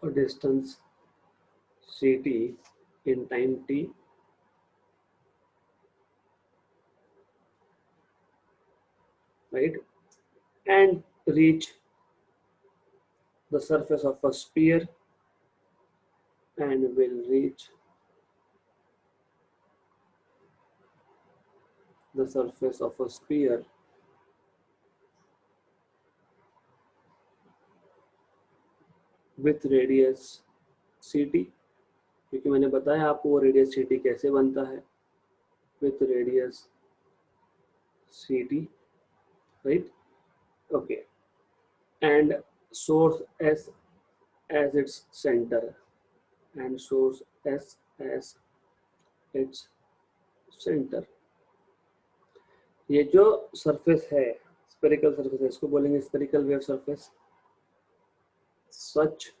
a distance ct in time t, right, and reach the surface of a sphere, and will reach the surface of a sphere with radius ct, क्योंकि मैंने बताया आपको वो radius ct कैसे बनता है, with radius ct, right? Okay, and source s as its center, and source s as its center. ये जो सरफेस है, स्पेरिकल सरफेस है, इसको बोलेंगे spherical wave surface. Such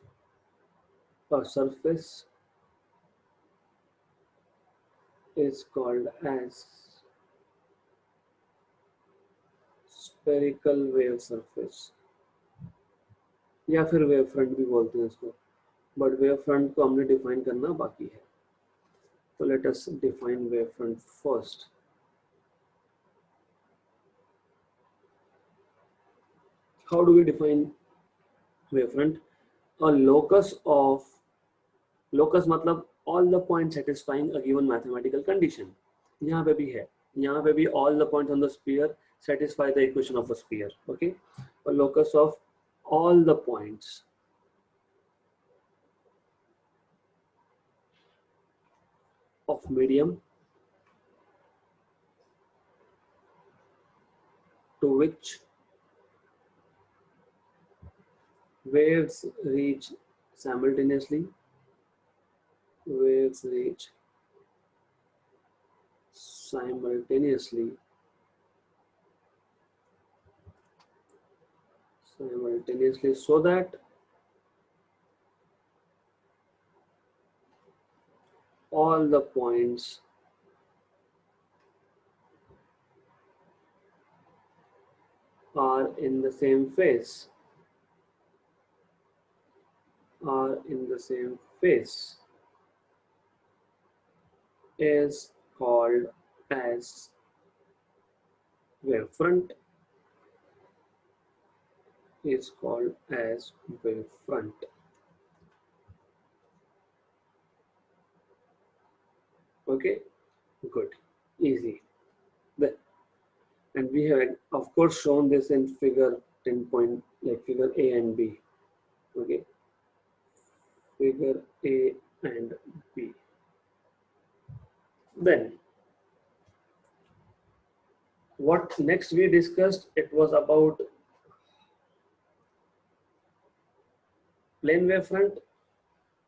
a surface is called as spherical wave surface, या फिर wave front भी बोलते हैं इसको, बट वेव फ्रंट को हमने डिफाइन करना बाकी है. तो let us define wave front first. How do we define wavefront? A locus of, locus मतलब all the points satisfying a given mathematical condition. यहाँ पे भी है, यहाँ पे भी all the points on the sphere satisfy the equation of a sphere. Okay, a locus of all the points of medium to which waves reach simultaneously, waves reach simultaneously, so that all the points are in the same phase, are in the same phase, is called as wavefront, is called as wavefront. Okay, good, easy. And we have of course shown this in figure 10 point, like figure A and B. Okay, figure A and B. Then what next we discussed, it was about plane wavefront.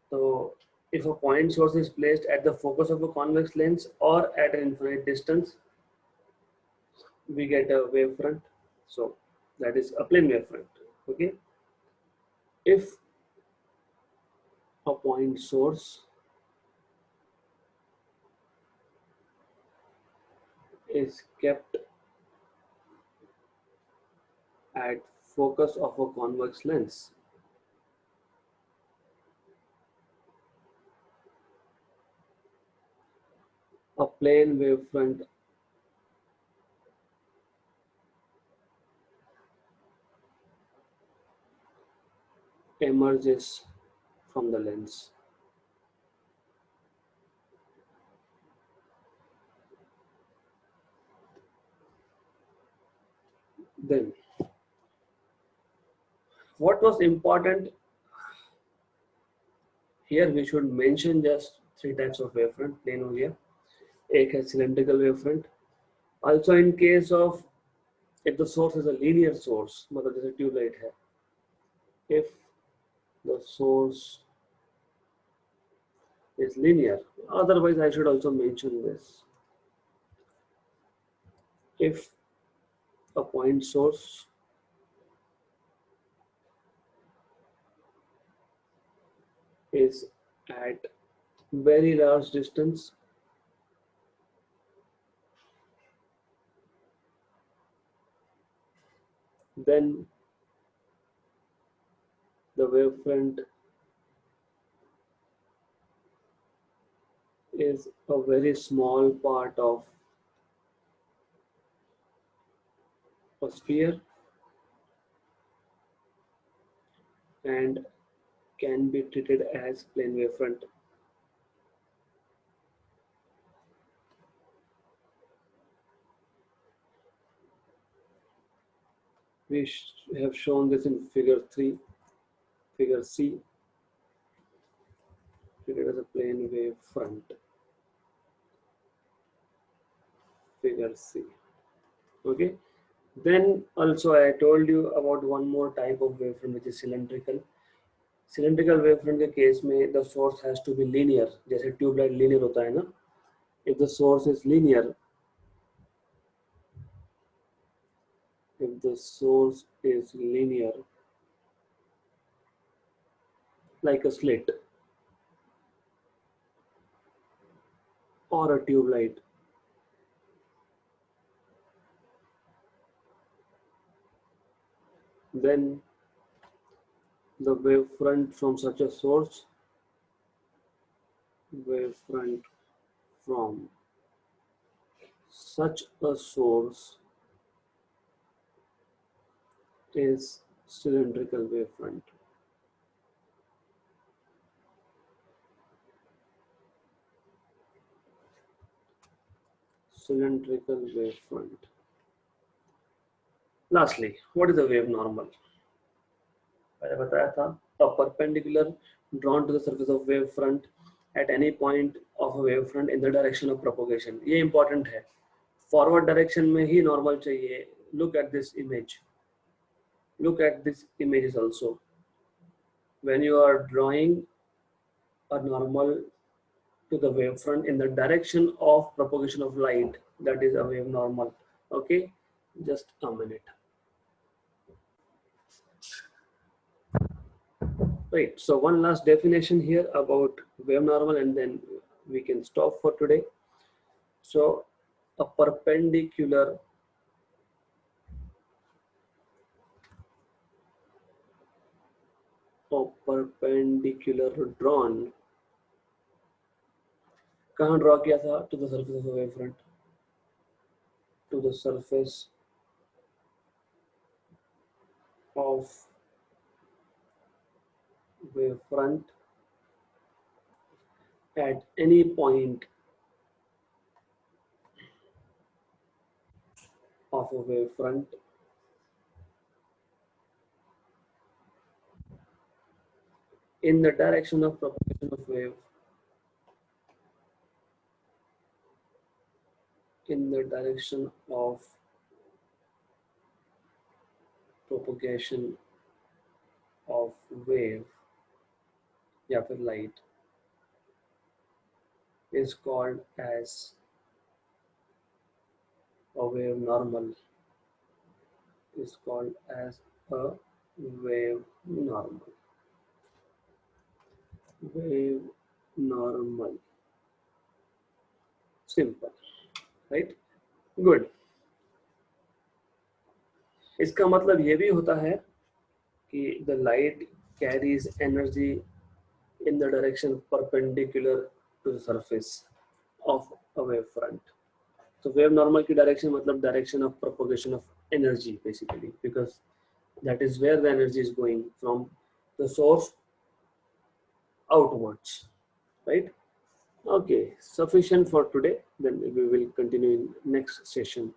So if a point source is placed at the focus of a convex lens or at an infinite distance, we get a wavefront. So that is a plane wavefront. Okay, if a point source is kept at focus of a convex lens, a plane wavefront emerges from the lens. Then what was important here, we should mention just three types of wavefront. Plane हो गया, एक है cylindrical wavefront. Also in case of if the source is a linear source, मतलब जैसे tube light है, if the source is linear, otherwise I should also mention this. If a point source is at very large distance, then the wavefront is a very small part of a sphere and can be treated as plane wavefront. We have shown this in figure 3, figure C, treated as a plane wavefront. Figure C. Okay. Then also I told you about one more type of wavefront, which is cylindrical. Cylindrical wavefront के case में the source has to be linear. जैसे tube light linear होता है ना. If the source is linear, if the source is linear, like a slit or a tube light, then the wavefront from such a source, wavefront from such a source is cylindrical wavefront. Cylindrical wavefront. Lastly, what is the wave normal? मैंने बताया था, a perpendicular drawn to the surface of wavefront at any point of a wavefront in the direction of propagation. ये important है. Forward direction में ही normal चाहिए. Look at this image. Look at this images also. When you are drawing a normal to the wavefront in the direction of propagation of light, that is a wave normal. Okay, just a minute. Right, so one last definition here about wave normal and then we can stop for today. So a perpendicular drawn, कहाँ draw किया था? To the surface of the wavefront. To the surface of wavefront at any point of a wavefront in the direction of propagation of wave, in the direction of propagation of wave या फिर light is called as a wave normal, is called as a wave normal. Wave normal. Simple, right? Good. इसका मतलब ये भी होता है कि the light carries energy in the direction perpendicular to the surface of a wavefront. So wave normal की direction मतलब direction of propagation of energy basically, because that is where the energy is going from the source outwards, right? Okay, sufficient for today. Then we will continue in next session.